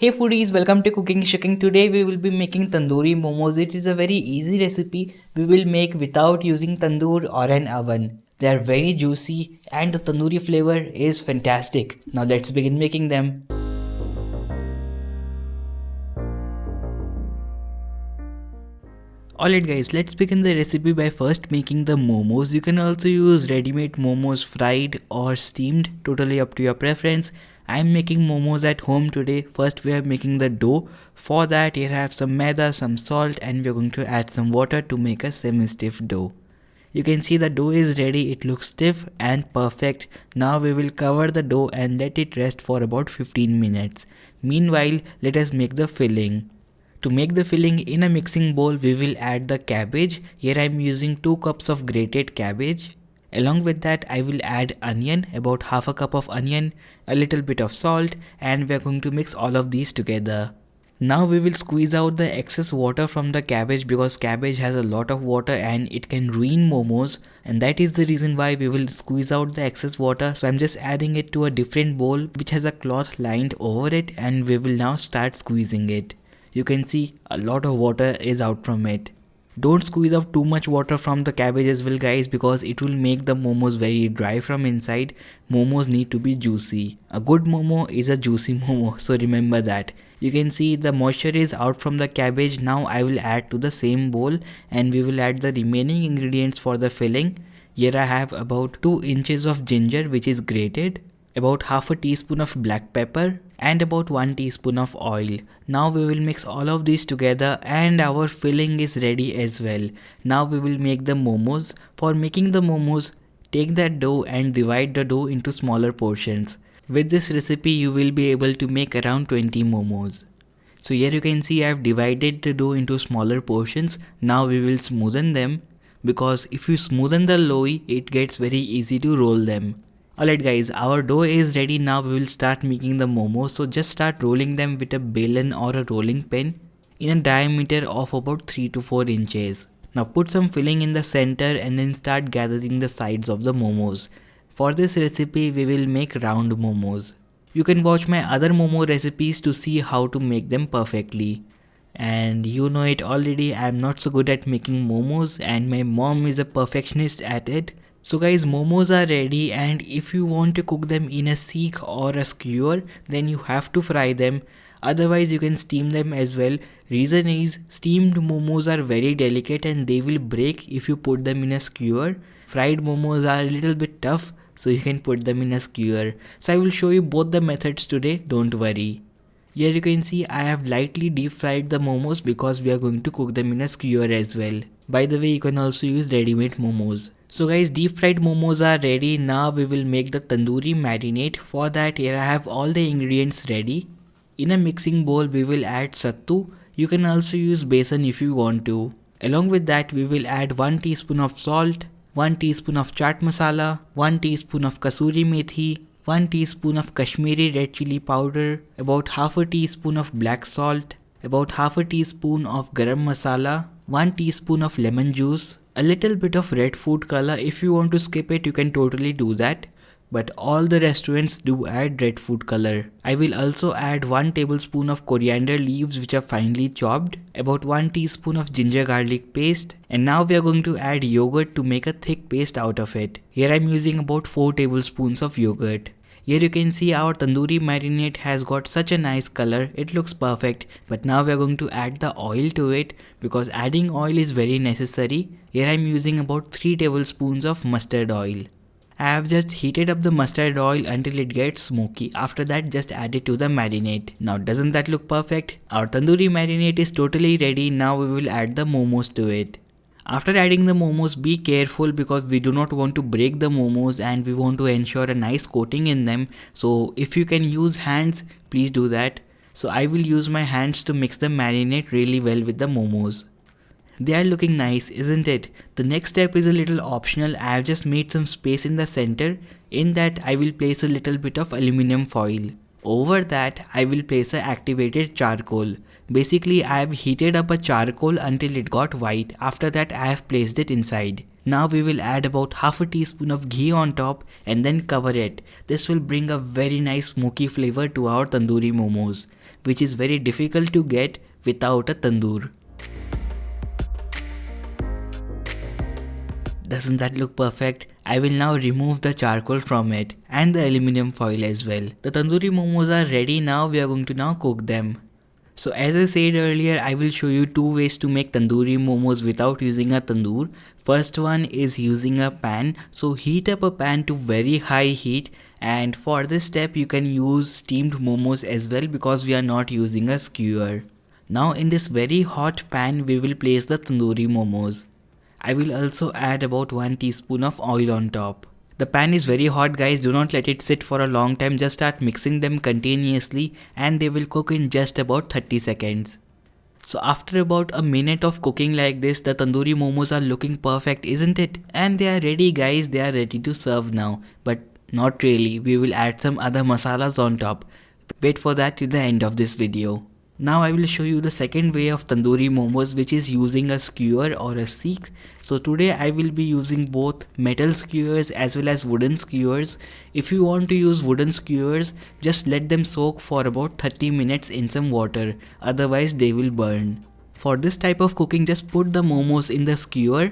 Hey foodies, welcome to CookingShooking. Today we will be making Tandoori Momos. It is a very easy recipe we will make without using tandoor or an oven. They are very juicy and the tandoori flavor is fantastic. Now let's begin making them. Alright guys, let's begin the recipe by first making the momos. You can also use ready-made momos, fried or steamed, totally up to your preference. I am making momos at home today. First we are making the dough. For that here I have some maida, some salt, and we are going to add some water to make a semi-stiff dough. You can see the dough is ready, it looks stiff and perfect. Now we will cover the dough and let it rest for about 15 minutes. Meanwhile, let us make the filling. To make the filling in a mixing bowl, we will add the cabbage. Here I am using 2 cups of grated cabbage. Along with that, I will add onion, about half a cup of onion, a little bit of salt, and we are going to mix all of these together. Now we will squeeze out the excess water from the cabbage because cabbage has a lot of water and it can ruin momos, and that is the reason why we will squeeze out the excess water. So I'm just adding it to a different bowl which has a cloth lined over it, and we will now start squeezing it. You can see a lot of water is out from it. Don't squeeze out too much water from the cabbage as well guys, because it will make the momos very dry from inside. Momos need to be juicy. A good momo is a juicy momo, so remember that. You can see the moisture is out from the cabbage. Now I will add to the same bowl and we will add the remaining ingredients for the filling. Here I have about 2 inches of ginger which is grated, about half a teaspoon of black pepper, and about 1 teaspoon of oil. Now we will mix all of these together and our filling is ready as well. Now we will make the momos. For making the momos, take that dough and divide the dough into smaller portions. With this recipe you will be able to make around 20 momos. So here you can see I have divided the dough into smaller portions. Now we will smoothen them, because if you smoothen the dough, it gets very easy to roll them. Alright guys, our dough is ready. Now we will start making the momos. So just start rolling them with a balan or a rolling pin in a diameter of about 3 to 4 inches. Now put some filling in the center and then start gathering the sides of the momos. For this recipe we will make round momos. You can watch my other momo recipes to see how to make them perfectly. And you know it already, I am not so good at making momos and my mom is a perfectionist at it. So guys, momos are ready, and if you want to cook them in a seek or a skewer, then you have to fry them. Otherwise you can steam them as well. Reason is steamed momos are very delicate and they will break if you put them in a skewer. Fried momos are a little bit tough, so you can put them in a skewer. So I will show you both the methods today, don't worry. Here you can see I have lightly deep fried the momos because we are going to cook them in a skewer as well. By the way, you can also use ready-made momos. So guys, deep fried momos are ready. Now we will make the tandoori marinade. For that, here I have all the ingredients ready. In a mixing bowl we will add sattu. You can also use besan if you want to. Along with that we will add 1 teaspoon of salt, 1 teaspoon of chaat masala, 1 teaspoon of Kasoori Methi, 1 teaspoon of Kashmiri Red Chili powder, about half a teaspoon of black salt, about half a teaspoon of Garam Masala, 1 teaspoon of lemon juice, a little bit of red food color. If you want to skip it, you can totally do that. But all the restaurants do add red food color. I will also add 1 tablespoon of coriander leaves which are finely chopped, about 1 teaspoon of ginger garlic paste, and now we are going to add yogurt to make a thick paste out of it. Here I am using about 4 tablespoons of yogurt. Here you can see our tandoori marinade has got such a nice color, it looks perfect. But now we are going to add the oil to it because adding oil is very necessary. Here I am using about 3 tablespoons of mustard oil. I have just heated up the mustard oil until it gets smoky. After that just add it to the marinade. Now doesn't that look perfect? Our tandoori marinade is totally ready. Now we will add the momos to it. After adding the momos, be careful because we do not want to break the momos and we want to ensure a nice coating in them. So if you can use hands, please do that. So I will use my hands to mix the marinade really well with the momos. They are looking nice, isn't it? The next step is a little optional. I have just made some space in the center. In that I will place a little bit of aluminum foil. Over that I will place a activated charcoal. Basically I have heated up a charcoal until it got white. After that I have placed it inside. Now we will add about half a teaspoon of ghee on top and then cover it. This will bring a very nice smoky flavor to our tandoori momos. which is very difficult to get without a tandoor. Doesn't that look perfect? I will now remove the charcoal from it and the aluminum foil as well. The tandoori momos are ready now. We are going to now cook them. So as I said earlier, I will show you two ways to make tandoori momos without using a tandoor. First one is using a pan. So heat up a pan to very high heat, and for this step you can use steamed momos as well because we are not using a skewer. Now in this very hot pan we will place the tandoori momos. I will also add about 1 teaspoon of oil on top. The pan is very hot guys, do not let it sit for a long time, just start mixing them continuously and they will cook in just about 30 seconds. So after about a minute of cooking like this, the tandoori momos are looking perfect, isn't it? And they are ready guys, they are ready to serve now. But not really, we will add some other masalas on top. Wait for that till the end of this video. Now I will show you the second way of tandoori momos, which is using a skewer or a seek. So today I will be using both metal skewers as well as wooden skewers. If you want to use wooden skewers, just let them soak for about 30 minutes in some water, otherwise they will burn. For this type of cooking, just put the momos in the skewer.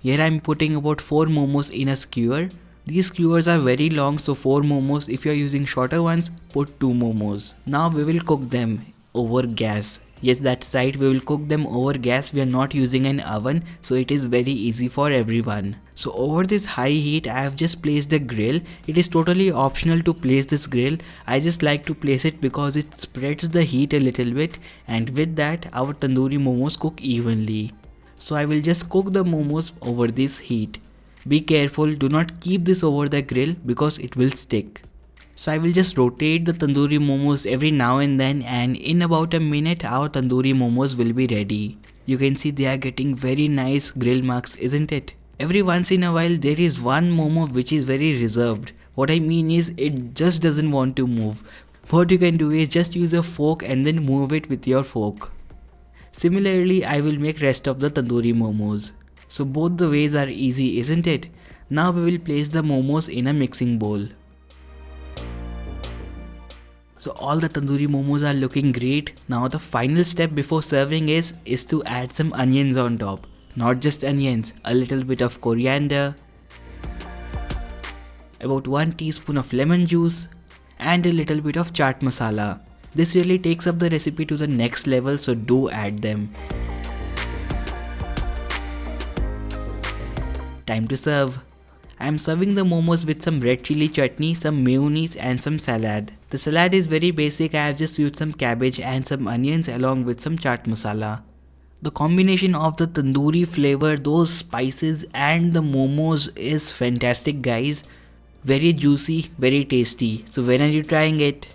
Here I am putting about 4 momos in a skewer. These skewers are very long, so 4 momos. If you are using shorter ones, put 2 momos. Now we will cook them over gas. Yes, that's right, we will cook them over gas. We are not using an oven, so it is very easy for everyone. So over this high heat I have just placed the grill. It is totally optional to place this grill. I just like to place it because it spreads the heat a little bit, and with that our tandoori momos cook evenly. So I will just cook the momos over this heat. Be careful, do not keep this over the grill because it will stick. So I will just rotate the tandoori momos every now and then, and in about a minute our tandoori momos will be ready. You can see they are getting very nice grill marks, isn't it? Every once in a while there is one momo which is very reserved. What I mean is it just doesn't want to move. What you can do is just use a fork and then move it with your fork. Similarly I will make rest of the tandoori momos. So both the ways are easy, isn't it? Now we will place the momos in a mixing bowl. So all the tandoori momos are looking great. Now the final step before serving is to add some onions on top. Not just onions, a little bit of coriander, about 1 teaspoon of lemon juice, and a little bit of chaat masala. This really takes up the recipe to the next level, so do add them. Time to serve. I am serving the momos with some red chili chutney, some mayonnaise and some salad. The salad is very basic. I have just used some cabbage and some onions along with some chaat masala. The combination of the tandoori flavor, those spices and the momos is fantastic guys. Very juicy, very tasty. So when are you trying it?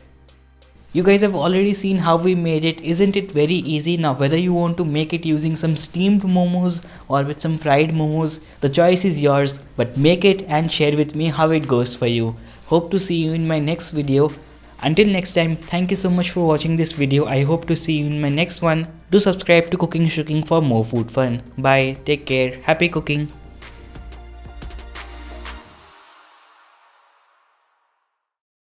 You guys have already seen how we made it. Isn't it very easy? Now whether you want to make it using some steamed momos or with some fried momos, the choice is yours, but make it and share with me how it goes for you. Hope to see you in my next video. Until next time, thank you so much for watching this video. I hope to see you in my next one. Do subscribe to CookingShooking for more food fun. Bye, take care, happy cooking.